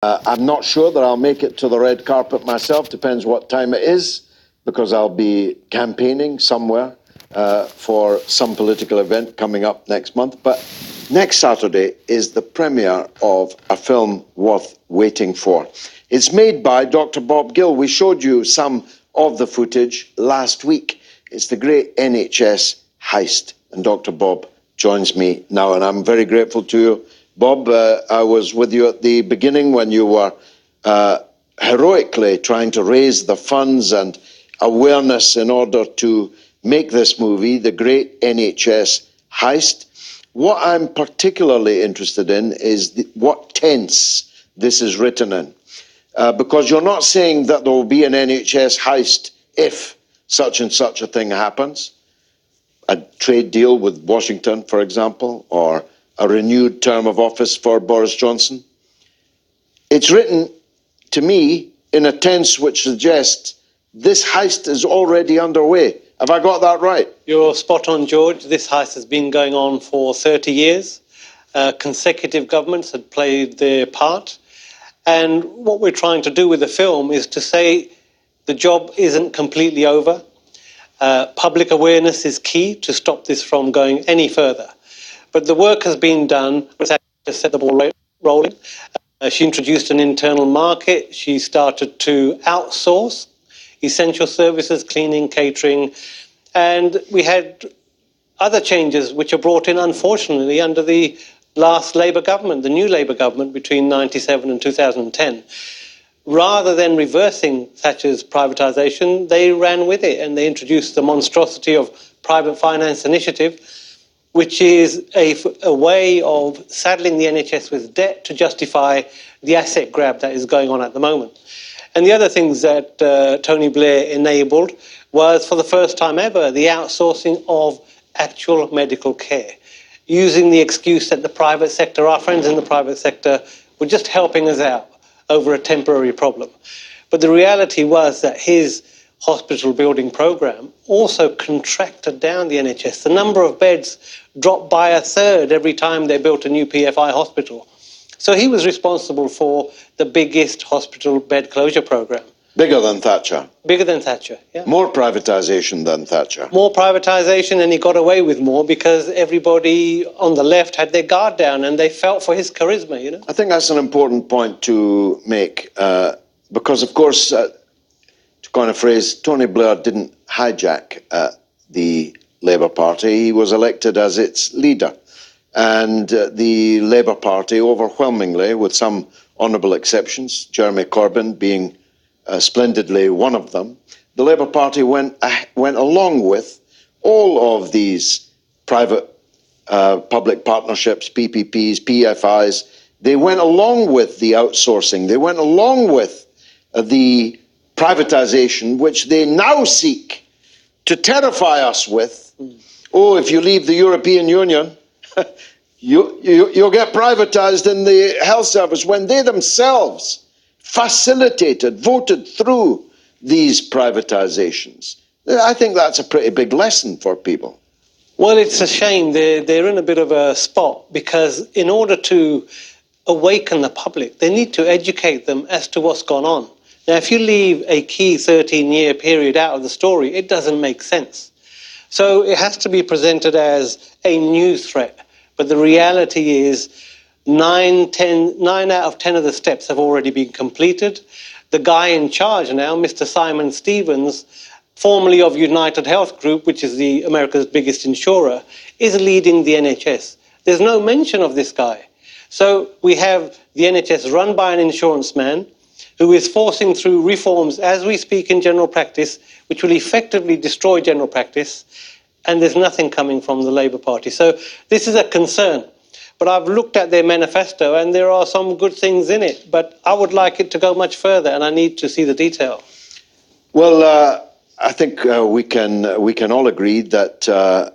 I'm not sure that I'll make it to the red carpet myself, depends what time it is, because I'll be campaigning somewhere for some political event coming up next month. But next Saturday is the premiere of a film worth waiting for. It's made by Dr. Bob Gill. We showed you some of the footage last week. It's the Great NHS Heist, and Dr. Bob joins me now, and I'm very grateful to you. Bob, I was with you at the beginning when you were heroically trying to raise the funds and awareness in order to make this movie, The Great NHS Heist. What I'm particularly interested in is what tense this is written in. Because you're not saying that there will be an NHS heist if such and such a thing happens. A trade deal with Washington, for example, or a renewed term of office for Boris Johnson. It's written to me in a tense which suggests this heist is already underway. Have I got that right? You're spot on, George. This heist has been going on for 30 years. Consecutive governments had played their part. And what we're trying to do with the film is to say the job isn't completely over. Public awareness is key to stop this from going any further. But the work has been done to set the ball rolling. She introduced an internal market. She started to outsource essential services, cleaning, catering. And we had other changes which are brought in, unfortunately, under the last Labour government, the new Labour government between 1997 and 2010. Rather than reversing Thatcher's privatisation, they ran with it and they introduced the monstrosity of private finance initiative, which is a way of saddling the NHS with debt to justify the asset grab that is going on at the moment. And the other things that Tony Blair enabled was, for the first time ever, the outsourcing of actual medical care, using the excuse that the private sector, our friends in the private sector, were just helping us out over a temporary problem. But the reality was that his hospital building programme also contracted down the NHS. The number of beds dropped by a third every time they built a new PFI hospital. So he was responsible for the biggest hospital bed closure programme. Bigger than Thatcher? Bigger than Thatcher, yeah. More privatisation than Thatcher? More privatisation, and he got away with more because everybody on the left had their guard down and they felt for his charisma, you know. I think that's an important point to make because, of course, to coin a phrase, Tony Blair didn't hijack the Labour Party. He was elected as its leader. And the Labour Party, overwhelmingly, with some honourable exceptions, Jeremy Corbyn being splendidly one of them, the Labour Party went along with all of these private public partnerships, PPPs, PFIs. They went along with the outsourcing. They went along with the privatisation, which they now seek to terrify us with. Oh, if you leave the European Union, you'll get privatised in the health service, when they themselves facilitated, voted through these privatisations. I think that's a pretty big lesson for people. Well, it's a shame. They're in a bit of a spot because in order to awaken the public, they need to educate them as to what's gone on. Now, if you leave a key 13-year period out of the story, it doesn't make sense. So it has to be presented as a new threat. But the reality is 9 out of 10 of the steps have already been completed. The guy in charge now, Mr. Simon Stevens, formerly of United Health Group, which is America's biggest insurer, is leading the NHS. There's no mention of this guy. So we have the NHS run by an insurance man who is forcing through reforms as we speak in general practice, which will effectively destroy general practice, and there's nothing coming from the Labour Party. So this is a concern. But I've looked at their manifesto and there are some good things in it, but I would like it to go much further and I need to see the detail. Well, I think we can all agree that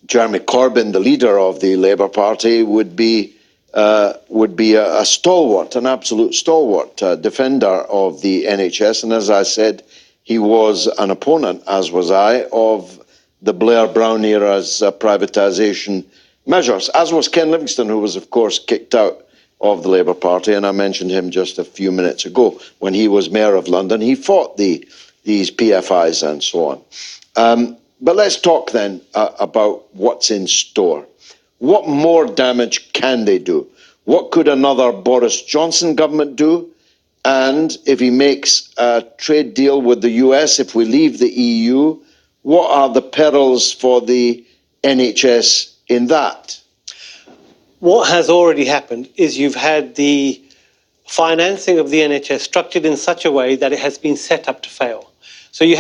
Jeremy Corbyn, the leader of the Labour Party, would be a stalwart, an absolute stalwart defender of the NHS. And as I said, he was an opponent, as was I, of the Blair-Brown era's privatisation measures, as was Ken Livingstone, who was, of course, kicked out of the Labour Party, and I mentioned him just a few minutes ago. When he was Mayor of London, he fought these PFIs and so on. But let's talk then about what's in store. What more damage can they do? What could another Boris Johnson government do? And if he makes a trade deal with the US, if we leave the EU, what are the perils for the NHS in that? What has already happened is you've had the financing of the NHS structured in such a way that it has been set up to fail. So you've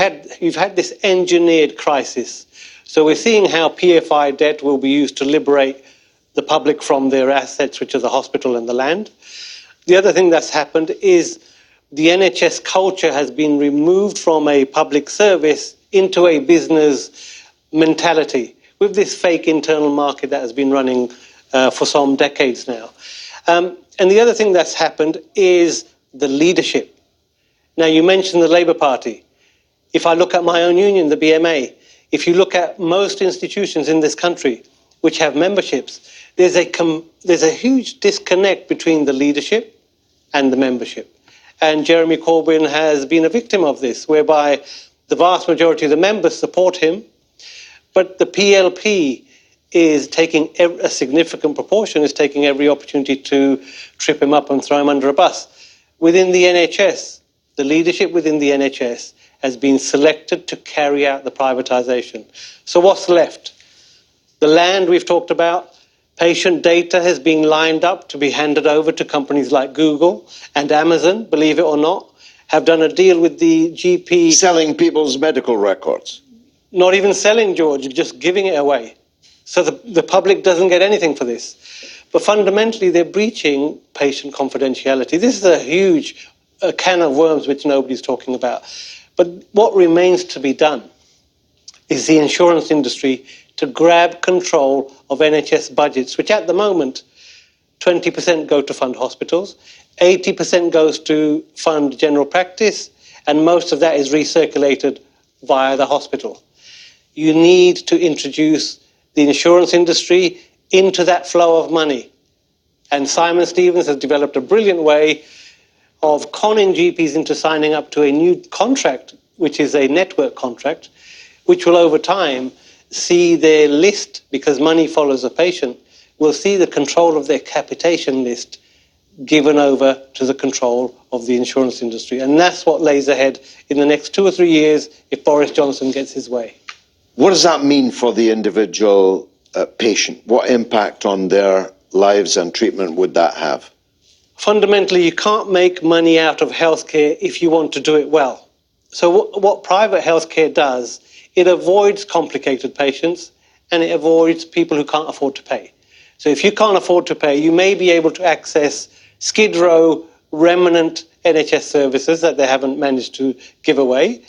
had this engineered crisis. So we're seeing how PFI debt will be used to liberate the public from their assets, which are the hospital and the land. The other thing that's happened is the NHS culture has been removed from a public service into a business mentality with this fake internal market that has been running for some decades now. And the other thing that's happened is the leadership. Now, you mentioned the Labour Party. If I look at my own union, the BMA, if you look at most institutions in this country which have memberships, there's a huge disconnect between the leadership and the membership. And Jeremy Corbyn has been a victim of this, whereby the vast majority of the members support him, but the PLP is taking a significant proportion, is taking every opportunity to trip him up and throw him under a bus. Within the NHS, the leadership within the NHS has been selected to carry out the privatisation. So what's left? The land we've talked about, patient data has been lined up to be handed over to companies like Google and Amazon, believe it or not, have done a deal with the GP. Selling people's medical records. Not even selling, George, just giving it away. So the public doesn't get anything for this. But fundamentally, they're breaching patient confidentiality. This is a huge can of worms which nobody's talking about. But what remains to be done is the insurance industry to grab control of NHS budgets, which at the moment, 20% go to fund hospitals, 80% goes to fund general practice, and most of that is recirculated via the hospital. You need to introduce the insurance industry into that flow of money. And Simon Stevens has developed a brilliant way of conning GPs into signing up to a new contract, which is a network contract, which will over time see their list, because money follows a patient, will see the control of their capitation list given over to the control of the insurance industry. And that's what lays ahead in the next 2 or 3 years if Boris Johnson gets his way. What does that mean for the individual patient? What impact on their lives and treatment would that have? Fundamentally, you can't make money out of healthcare if you want to do it well. So what private healthcare does, it avoids complicated patients and it avoids people who can't afford to pay. So if you can't afford to pay, you may be able to access Skid Row remnant NHS services that they haven't managed to give away.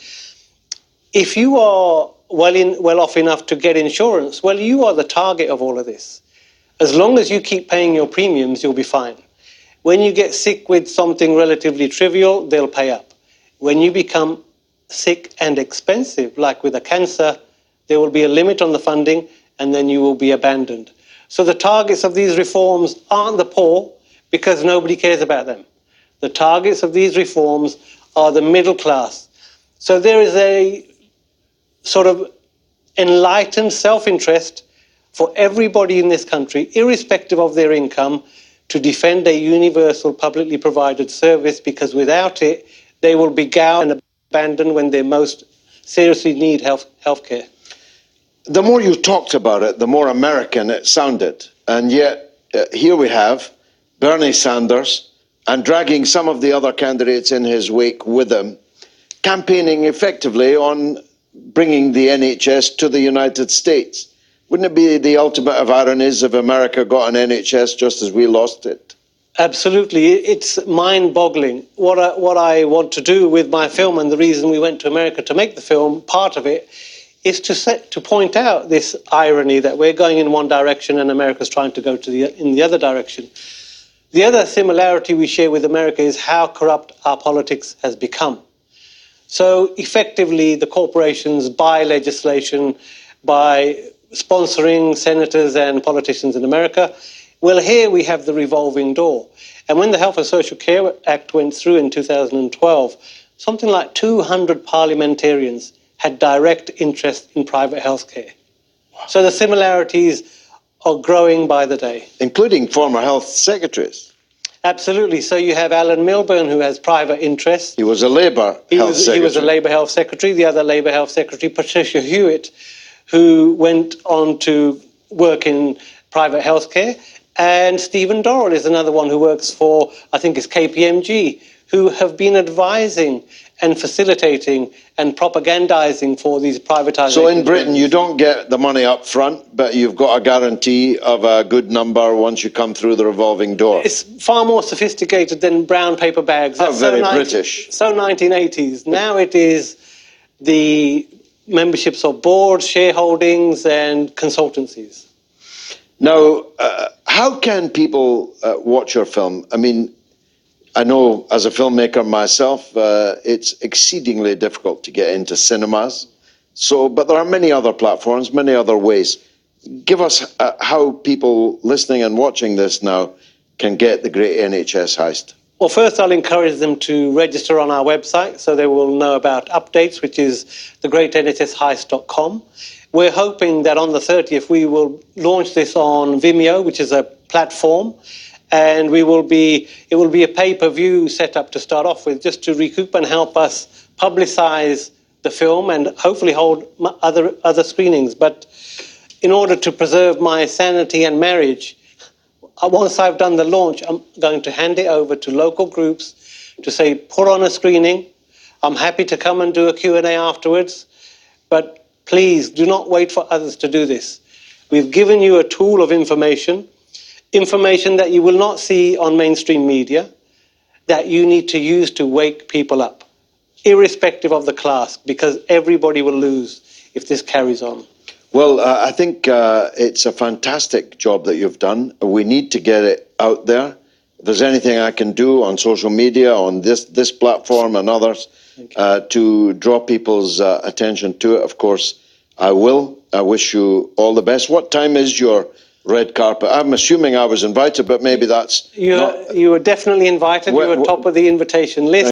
If you are well off enough to get insurance, well, you are the target of all of this. As long as you keep paying your premiums, you'll be fine. When you get sick with something relatively trivial, they'll pay up. When you become sick and expensive, like with a cancer, there will be a limit on the funding and then you will be abandoned. So the targets of these reforms aren't the poor because nobody cares about them. The targets of these reforms are the middle class. So there is a sort of enlightened self-interest for everybody in this country, irrespective of their income, to defend a universal publicly provided service, because without it, they will be gouged and abandoned when they most seriously need healthcare. The more you talked about it, the more American it sounded. And yet, here we have Bernie Sanders, and dragging some of the other candidates in his wake with him, campaigning effectively on bringing the NHS to the United States. Wouldn't it be the ultimate of ironies if America got an NHS just as we lost it? Absolutely. It's mind-boggling. What I want to do with my film, and the reason we went to America to make the film, part of it, is to point out this irony that we're going in one direction and America's trying to go in the other direction. The other similarity we share with America is how corrupt our politics has become. So effectively, the corporations buy legislation by sponsoring senators and politicians in America. Well, here we have the revolving door. And when the Health and Social Care Act went through in 2012, something like 200 parliamentarians had direct interest in private healthcare. So the similarities are growing by the day. Including former health secretaries. Absolutely. So you have Alan Milburn, who has private interests. He was a Labour health secretary. He was a Labour health secretary. The other Labour health secretary, Patricia Hewitt, who went on to work in private healthcare. And Stephen Dorrell is another one who works for, I think it's KPMG, who have been advising and facilitating and propagandizing for these privatisations. So in Britain, you don't get the money up front, but you've got a guarantee of a good number once you come through the revolving door. It's far more sophisticated than brown paper bags. That's very British. So 1980s. Now it is the memberships of boards, shareholdings and consultancies. Now, how can people watch your film? I mean, I know as a filmmaker myself, it's exceedingly difficult to get into cinemas. But there are many other platforms, many other ways. Give us how people listening and watching this now can get the Great NHS Heist. Well, first I'll encourage them to register on our website so they will know about updates, which is thegreatnhsheist.com. We're hoping that on the 30th we will launch this on Vimeo, which is a platform, and it will be a pay-per-view setup to start off with, just to recoup and help us publicise the film and hopefully hold other screenings. But in order to preserve my sanity and marriage, once I've done the launch, I'm going to hand it over to local groups to say, put on a screening. I'm happy to come and do a Q&A afterwards, but please do not wait for others to do this. We've given you a tool of information that you will not see on mainstream media, that you need to use to wake people up, irrespective of the class, because everybody will lose if this carries on. Well, I think it's a fantastic job that you've done. We need to get it out there. If there's anything I can do on social media, on this platform and others, to draw people's attention to it, of course, I will. I wish you all the best. What time is your red carpet? I'm assuming I was invited, but maybe that's You were definitely invited. You were top of the invitation list.